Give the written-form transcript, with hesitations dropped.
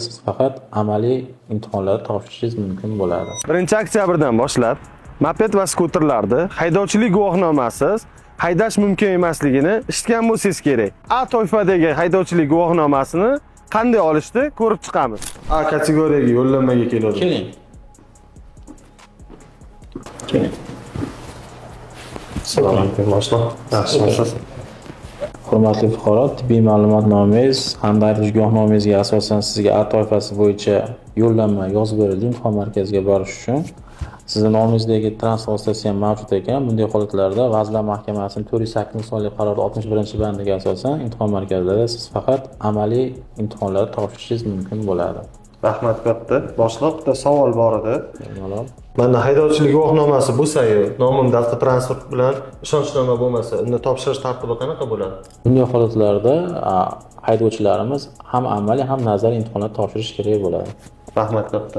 Siz faqat amaliy imtihonlarni topshirishingiz mumkin bo'ladi. 1-oktyabrdan boshlab moped va skuterlarda haydovchilik guvohnomasiz haydash mumkin emasligini eshitgan bo'lsangiz kerak. A toifadagi haydovchilik guvohnomasini qanday olishni ko'rib chiqamiz. A kategoriyaga yo'llanmaga keladi. Keling. Keling. Assalomu alaykum boshliq. Yaxshimisiz? Hurmatli fuqaro, tibbiy ma'lumotnomangiz hamda haydash guvohnomangizga asosan sizga A toifasi bo'yicha yo'llanma yozib berildi imtihon markaziga borish uchun. Sizning nomingizdagi transport vositasi ham mavjud ekan. Bunday holatlarda Vazirlar Mahkamasining 408 sonli qarori 61-bandiga asosan imtihon markazlarida siz faqat amaliy imtihonlarni topshirishingiz mumkin bo'ladi. Rahmat katta. Boshliq, bitta savol bor edi. Malol. Mana haydovchilik guvohnomasi bo'lsa-yu, nomimda avtotransport bilan ishonchnoma bo'lmasa, uni topshirish tartibi qanaqa bo'ladi? Bunday holatlarda haydovchilarimiz ham amaliy ham nazariy imtihonlar topshirish kerak bo'ladi. Rahmat katta.